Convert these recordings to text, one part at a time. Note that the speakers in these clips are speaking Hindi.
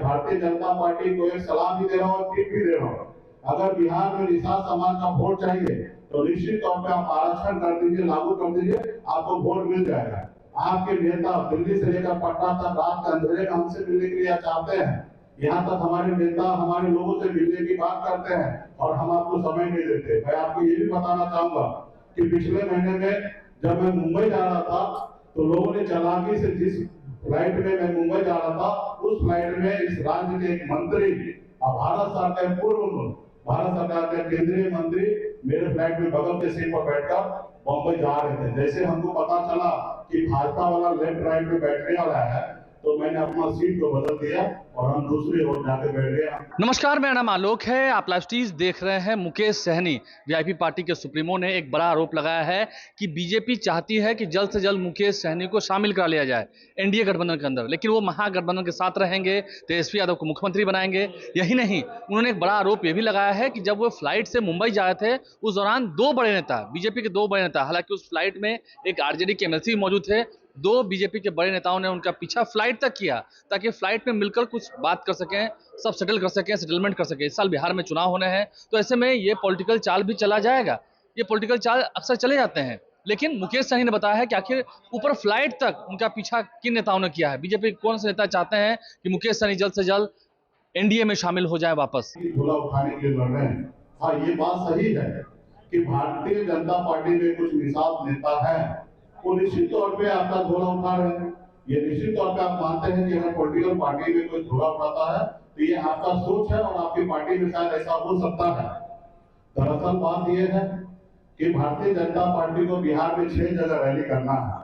भारतीय जनता पार्टी को एक सलाह भी दे रहा हूँ और टिप भी दे रहा हूँ। अगर बिहार में निषाद समाज का वोट चाहिए तो निश्चित तौर पे आप आरक्षण कर दीजिए, लागू कर दीजिए, आपको वोट मिल जाएगा। आपके नेता दिल्ली से लेकर पटना तक रात के अंधेरे में हमसे मिलने के लिए चाहते हैं। यहाँ तक हमारे नेता हमारे लोगों से मिलने की बात करते हैं और हम आपको समय नहीं देते। मैं आपको ये भी बताना चाहूंगा कि पिछले महीने में जब मैं मुंबई जा रहा था तो लोगों ने चालाकी से जिस फ्लाइट में मैं मुंबई जा रहा था उस फ्लाइट में इस राज्य के एक मंत्री और भारत सरकार के केंद्रीय मंत्री मेरे फ्लाइट में बगल के सीट पर बैठकर बम्बई जा रहे थे। जैसे हमको पता चला कि भाजपा वाला लेफ्ट राइट में बैठने वाला है तो मैंने अपना सीट को बदल दिया और हम दूसरी ओर जाके बैठ गए। नमस्कार, मेरा नाम आलोक है। आप लाइव स्ट्रीम देख रहे हैं। मुकेश सहनी वीआईपी पार्टी के सुप्रीमो ने एक बड़ा आरोप लगाया है कि बीजेपी चाहती है कि जल्द से जल्द मुकेश सहनी को शामिल करा लिया जाए एनडीए गठबंधन के अंदर, लेकिन वो महागठबंधन के साथ रहेंगे, तेजस्वी यादव को मुख्यमंत्री बनाएंगे। यही नहीं, उन्होंने एक बड़ा आरोप ये भी लगाया है कि जब वो फ्लाइट से मुंबई जा रहे थे उस दौरान दो बड़े नेता, बीजेपी के दो बड़े नेता, हालांकि उस फ्लाइट में एक आरजेडी के एमएलसी भी मौजूद थे, दो बीजेपी के बड़े नेताओं ने उनका पीछा फ्लाइट तक किया ताकि फ्लाइट में मिलकर कुछ बात कर सकें, सब सेटल कर सकें, सेटलमेंट कर सकें। इस साल बिहार में चुनाव होने हैं तो ऐसे में ये पॉलिटिकल चाल भी चला जाएगा। ये पॉलिटिकल चाल अक्सर चले जाते हैं, लेकिन मुकेश सहनी ने बताया है कि आखिर ऊपर फ्लाइट तक उनका पीछा किन नेताओं ने किया है। बीजेपी के कौन से नेता चाहते हैं कि मुकेश सहनी जल्द से जल्द एनडीए में शामिल हो जाए वापस। झोला उठाने के लिए लड़ रहे हैं। हाँ, ये बात सही है कि भारतीय जनता पार्टी में कुछ निषाद नेता हैं, वो निश्चित तौर पे आपका झोला उठा रहे हैं। ये निश्चित तौर पे आप मानते हैं कि अगर पॉलिटिकल पार्टी में कोई झोला उठाता है तो ये आपका सोच है और आपकी पार्टी में शायद ऐसा हो सकता है। दरअसल बात यह है कि भारतीय जनता पार्टी को बिहार में 6 जगह रैली करना है।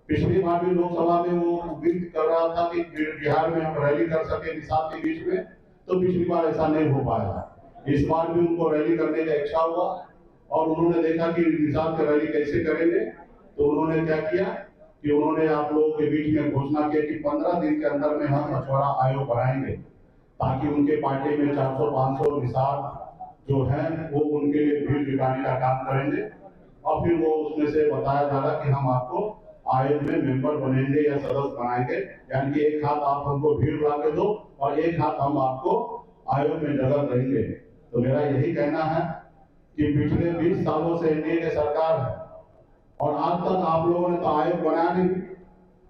पिछली बार भी लोकसभा में वो उम्मीद कर रहा था कि बिहार में हम रैली कर सके निषाद के बीच में, तो पिछली बार ऐसा नहीं हो पाया। इस बार भी उनको रैली करने का इच्छा हुआ और उन्होंने देखा कि निषाद की रैली कैसे करेंगे, तो उन्होंने क्या किया कि उन्होंने आप लोगों के बीच में घोषणा की कि 15 दिन के अंदर में हम मछुआरा आयोग बनाएंगे ताकि उनके पार्टी में 400-500 निषाद जो हैं वो उनके लिए भीड़ जुटाने का काम करेंगे और फिर वो उसमें से बताया जा रहा कि हम आपको आयोग में मेंबर बनेंगे या सदस्य बनाएंगे, यानी कि एक हाथ आप हमको भीड़ ला के दो और एक हाथ हम आपको आयोग में जगह देंगे। तो मेरा यही कहना है कि पिछले 20 सालों से एनडीए की सरकार है और आज तक आप लोगों ने तो आयोग बनाया नहीं,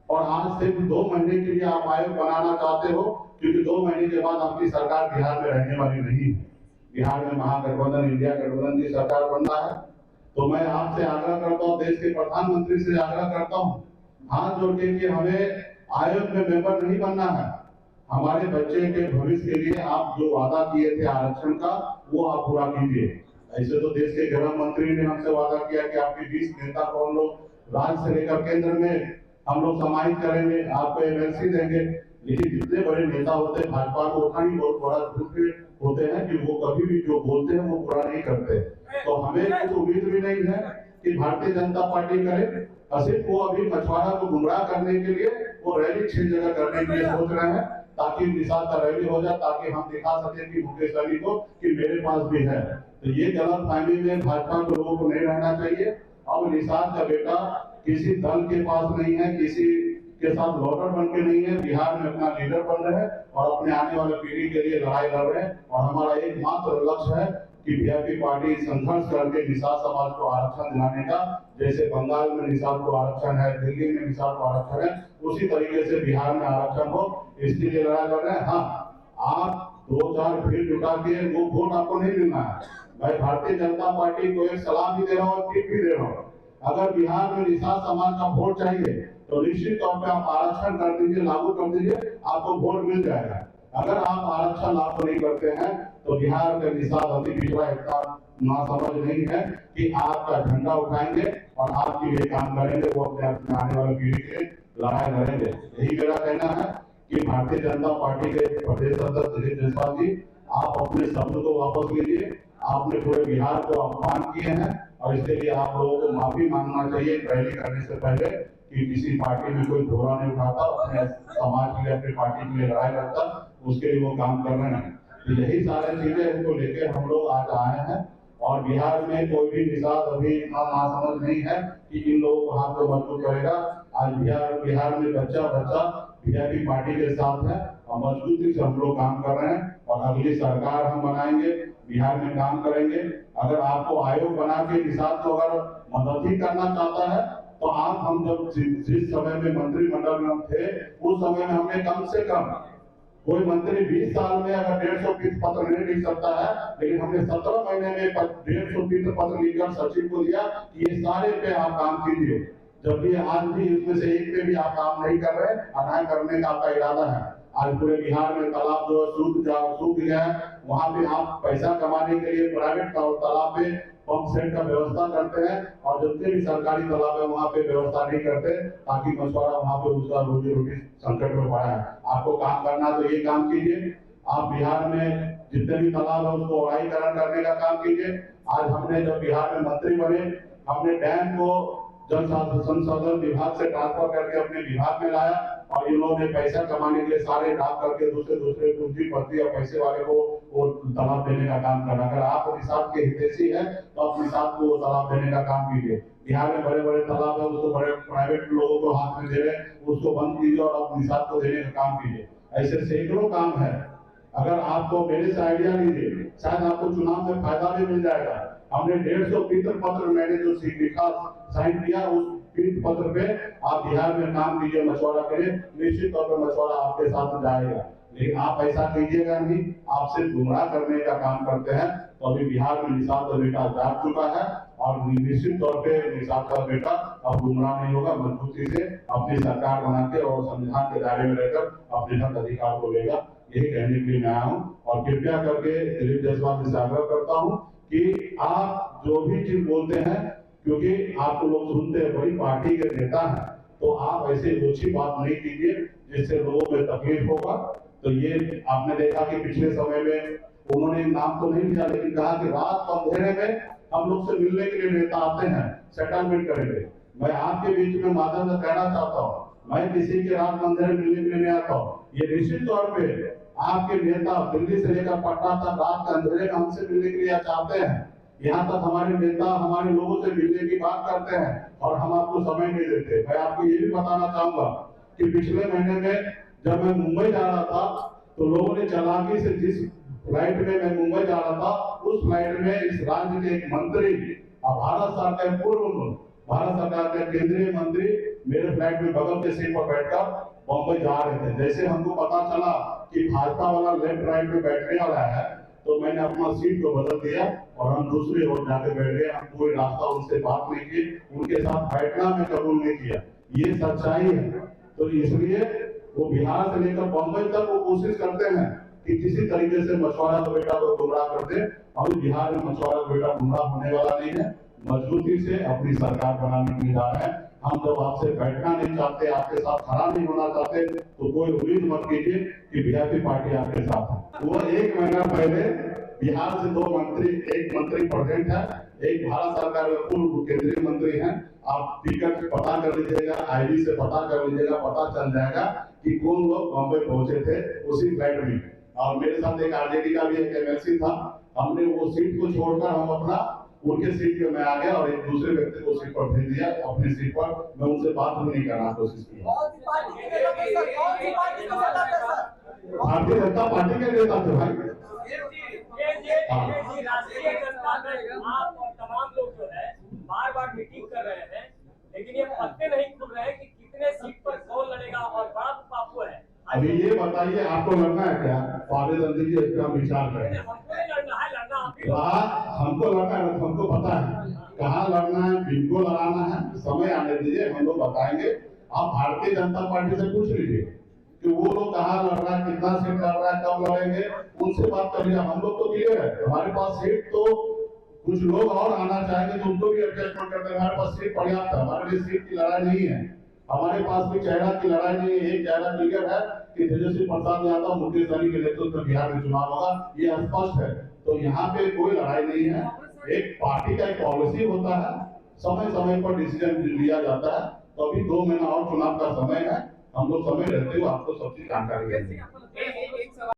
और आज सिर्फ 2 महीने के लिए आप आयोग बनाना चाहते हो, क्योंकि 2 महीने के बाद आपकी सरकार बिहार में रहने वाली नहीं है। बिहार में महागठबंधन इंडिया गठबंधन की सरकार बनना है। तो मैं आपसे आग्रह करता हूँ, देश के प्रधानमंत्री से आग्रह करता हूँ, हाथ जोड़ के कि हमें आयोग में मेंबर नहीं बनना है। हमारे बच्चे के भविष्य के लिए आप जो वादा किए थे आरक्षण का वो आप पूरा कीजिए। ऐसे तो देश के गृह मंत्री ने हमसे वादा किया कि आपके 20 नेता को हम लोग राज्य से लेकर केंद्र में हम लोग समाहित करेंगे, आपको एमएलसी देंगे। लेकिन जितने बड़े नेता होते हैं भाजपा को उतना ही बहुत बड़ा झूठ होते हैं कि वो कभी भी जो बोलते हैं वो पूरा नहीं करते। तो हमें कुछ उम्मीद भी नहीं है कि भारतीय जनता पार्टी करे, सिर्फ वो अभी मछुआरा को गुमराह करने के लिए वो रैली 6 जगह करने के लिए सोच रहे हैं ताकि निषाद का रैली हो जाए, ताकि हम दिखा सके कि मुकेश सहनी को कि मेरे पास भी है। तो ये गलत फहमी में भाजपा के लोगों को नहीं रहना चाहिए। अब निषाद का बेटा किसी दल के पास नहीं है, किसी के साथ लॉडर बन के नहीं है, बिहार में अपना लीडर बन रहे हैं और अपने आने वाले पीढ़ी के लिए लड़ाई लड़ रहे हैं। और हमारा एकमात्र लक्ष्य है कि बीजेपी पार्टी संघर्ष करके निषाद समाज को आरक्षण दिलाने का, जैसे बंगाल में निषाद को आरक्षण है, दिल्ली में निषाद को आरक्षण है, उसी तरीके से बिहार में आरक्षण हो, इसके लिए लड़ाई लड़ रहे हैं। हाँ, आप 2-4 भीड़ जुटा के वो वोट आपको नहीं मिलना है। मैं भारतीय जनता पार्टी को एक सलाह भी दे रहा हूँ और टिप भी दे रहा हूँ। अगर बिहार में निषाद समाज का वोट चाहिए तो निश्चित तौर पे आप आरक्षण कर दीजिए, लागू कर दीजिए, आपको वोट मिल जाएगा। अगर आप आरक्षण लागू नहीं करते हैं तो बिहार का निषाद अति पिछड़ा इतना नासमझ नहीं है कि आपका झंडा उठाएंगे और आपके लिए काम करेंगे, वो अपने आने वाले पीढ़ी के लड़ाई लड़ेंगे। यही मेरा कहना है कि भारतीय जनता पार्टी के प्रदेश अध्यक्ष दिलीप जायसवाल जी, आप अपने शब्द को वापस लीजिए। आपने पूरे बिहार को अपमान किए हैं और इसके लिए आप लोगों को माफी मांगना चाहिए रैली करने से पहले कि किसी पार्टी में कोई झोला नहीं उठाता, अपने समाज के लिए अपनी पार्टी के लिए लड़ाई लड़ता, उसके लिए वो काम कर रहे हैं। तो यही सारी चीजें इनको लेकर हम लोग आज आए हैं और बिहार में कोई भी निषाद अभी इतना नासमझ नहीं है कि इन लोगों को हाथ को मजबूत करेगा। आज बिहार में बच्चा बीजेपी पार्टी के साथ है और मजबूती से हम लोग काम कर रहे हैं और अगली सरकार हम बनाएंगे, बिहार में काम करेंगे। अगर आपको आयोग बना के निषाद को अगर मदद ही करना चाहता है तो आप, हम जब जिस समय में मंत्रिमंडल में हम थे उस समय में हमने कम से कम, कोई मंत्री 20 साल में अगर 150 पीठ पत्र नहीं लिख सकता है, लेकिन हमने 17 महीने में 150 पीठ पत्र लिखकर सचिव को दिया कि ये सारे पे आप काम कीजिए। जबकि आज भी इसमें से एक पे भी आप काम नहीं कर रहे, अनाय करने का आपका इरादा है। आज पूरे बिहार में तालाब जो सूख गया है, वहाँ पे आप पैसा कमाने के लिए प्राइवेट तालाब पे पंप सेट का व्यवस्था करते हैं और जितने भी सरकारी तालाब है वहाँ पे व्यवस्था नहीं करते, ताकि मछुआरा वहाँ पे उसका रोजी रोटी संकट में पड़ा है। आपको काम करना तो ये काम कीजिए। आप बिहार में जितने भी तालाब है उसको ओराईकरण करने का काम कीजिए। आज हमने जब बिहार में मंत्री बने, हमने डैम को जल संसाधन विभाग से ट्रांसफर करके अपने विभाग में लाया और इन लोगों ने पैसा कमाने के लिए सारे डाक करके दूसरे पूंजीपति या पैसे वाले को वो तालाब देने का काम करना। अगर आप निषाद के हितैषी है तो आप निषाद को तालाब देने का काम कीजिए। बिहार में बड़े बड़े तालाब है उसको बड़े प्राइवेट लोगों को हाथ में दे रहे, उसको बंद कीजिए और आप निषाद को देने का काम कीजिए। ऐसे सैकड़ों काम है। अगर आपको मेरे से आइडिया लीजिए, शायद आपको चुनाव में फायदा भी मिल जाएगा। हमने 150 पीठ पत्र मैंने जो लिखा साइन किया, उस पीठ पत्र पे आप बिहार में काम कीजिए मछुआरा के लिए, निश्चित तौर पर मछुआरा आपके साथ जाएगा। लेकिन आप ऐसा कीजिएगा नहीं, आप सिर्फ गुमराह करने का काम करते हैं। तो अभी बिहार में निषाद का बेटा जाग चुका है और निश्चित तौर पे निषाद का बेटा अब गुमराह नहीं होगा, मजबूती से अपनी सरकार बना के और संविधान के दायरे में रहकर अपने हक अधिकार को लेगा। यही कहने के लिए मैं आया हूँ और कृपया करके दिलीप जायसवाल जी से आग्रह करता हूँ कि आप जो भी चीज बोलते हैं, क्योंकि आपको लोग सुनते हैं, बड़ी पार्टी के नेता हैं, तो आप ऐसे ओछी बात नहीं कीजिए जिससे लोगों में तकलीफ होगा। तो ये आपने देखा कि पिछले समय में उन्होंने नाम तो नहीं लिया, लेकिन कहा कि रात अंधेरे में हम लोग से मिलने के लिए नेता आते हैं, सेटलमेंट करेंगे। मैं आपके बीच में माध्यम से कहना चाहता हूँ, मैं किसी के रात अंधेरे मिलने के लिए नहीं आता हूँ। ये निश्चित तौर पे आपके नेता दिल्ली से लेकर पटना तक रात के अंधेरे में हमसे मिलने के लिए चाहते हैं। यहाँ तक हमारे नेता हमारे लोगों से मिलने की बात करते हैं और हम आपको समय नहीं देते। मैं आपको ये भी बताना चाहूंगा कि पिछले महीने में जब मैं मुंबई जा रहा था तो लोगों ने चालाकी से, जिस फ्लाइट में मैं मुंबई जा रहा था उस फ्लाइट में इस राज्य के एक मंत्री और भारत सरकार पूर्व भारत सरकार के केंद्रीय मंत्री मेरे फ्लाइट में बगल के सीट पर बैठकर बम्बई जा रहे थे। जैसे हमको पता चला कि भाजपा वाला लेफ्ट राइट में बैठने वाला है तो मैंने अपना सीट को बदल दिया और हम दूसरी ओर जाके बैठ गए। हम पूरे रास्ता उनसे बात नहीं की, उनके साथ बैठना मैं कबूल नहीं किया। ये सच्चाई है। तो इसलिए वो बिहार से लेकर बम्बई तक वो कोशिश करते हैं कि किसी तरीके से मछुआरा का बेटा को गुमराह कर दे। अभी बिहार में मछुआरा का बेटा गुमराह होने वाला नहीं है। मजबूती से अपनी सरकार बनाने के लिए जा रहे हैं। हम जब आपसे बैठना नहीं चाहते, आपके साथ खड़ा नहीं होना चाहते, तो कोई उम्मीद मत कीजिए कि बीजेपी पार्टी आपके साथ है। वो 1 महीना पहले बिहार से 2 मंत्री, एक मंत्री प्रेजेंट है, एक भारत सरकार में पूर्व केंद्रीय मंत्री हैं। आप टिकट पता कर लीजिएगा, आईडी से पता कर लीजिएगा, पता चल जाएगा कि कौन लोग बम्बई पहुंचे थे उसी फ्लाइट में। और मेरे साथ एक आरजेडी का भी एक एमएलसी था। हमने वो सीट को छोड़कर हम अपना उनके सीट पे मैं आ गया और एक दूसरे व्यक्ति को सीट पर भेज दिया अपनी सीट पर। मैं उनसे बात भी नहीं करना कोशिश की। भारतीय जनता पार्टी के नेता थे भाई। राष्ट्रीय जनता दल आप और तमाम लोग जो है बार-बार मीटिंग कर रहे हैं, लेकिन ये पत्ते नहीं खुल रहे कि कितने सीट पर कौन लड़ेगा और बड़ा पापू है। अभी ये बताइए, आपको लड़ना है क्या? फारिद अंदी जी इस पर विचार करें। हमको नहीं लड़ना है, लड़ना हमको लड़ना है, हमको पता है कहाँ लड़ना है, किनको लड़ाना है। समय आने दीजिए, हम लोग बताएंगे। आप भारतीय जनता पार्टी से पूछ लीजिए कि वो लोग कहाँ लड़ रहा है, कितना सीट लड़ रहा है, कब लड़ेंगे, उनसे बात करिए। हम लोग तो क्लियर है, हमारे पास सीट तो कुछ लोग और आना चाहेंगे तो उनको भी एडजस्टमेंट करते हैं। हमारे पास सीट पर्याप्त है, हमारे लिए सीट की लड़ाई नहीं है। हमारे पास भी चेहरा की लड़ाई नहीं है। एक चेहरा क्लियर है कि तेजस्वी प्रसाद यादव मुकेश सहनी के नेतृत्व में बिहार में चुनाव होगा, ये स्पष्ट है। तो यहाँ पे कोई लड़ाई नहीं है। एक पार्टी का एक पॉलिसी होता है, समय समय पर डिसीजन लिया जाता है। तो अभी 2 महीना और चुनाव का समय है, हम लोग समय रहते हुए आपको सब चीज जानकारी देंगे।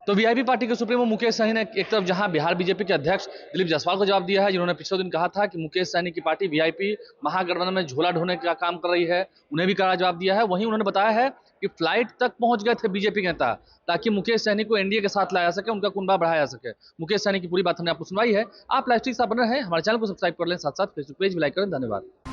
तो वीआईपी पार्टी के सुप्रीमो मुकेश सहनी ने एक तरफ जहां बिहार बीजेपी के अध्यक्ष दिलीप जायसवाल को जवाब दिया है, जिन्होंने पिछले दिन कहा था कि मुकेश सहनी की पार्टी वीआईपी महागठबंधन में झोला ढोने का काम कर रही है, उन्हें भी कड़ा जवाब दिया है। वहीं उन्होंने बताया है कि फ्लाइट तक पहुंच गए थे बीजेपी के नेता ताकि मुकेश सहनी को एनडीए के साथ लाया सके, उनका कुनबा बढ़ाया सके। मुकेश सहनी की पूरी बात हमने आपको सुनवाई है। आप लाइव स्ट्रीम के साथ बने रहें, हमारे चैनल को सब्सक्राइब कर लें, साथ साथ फेसबुक पेज भी लाइक करें। धन्यवाद।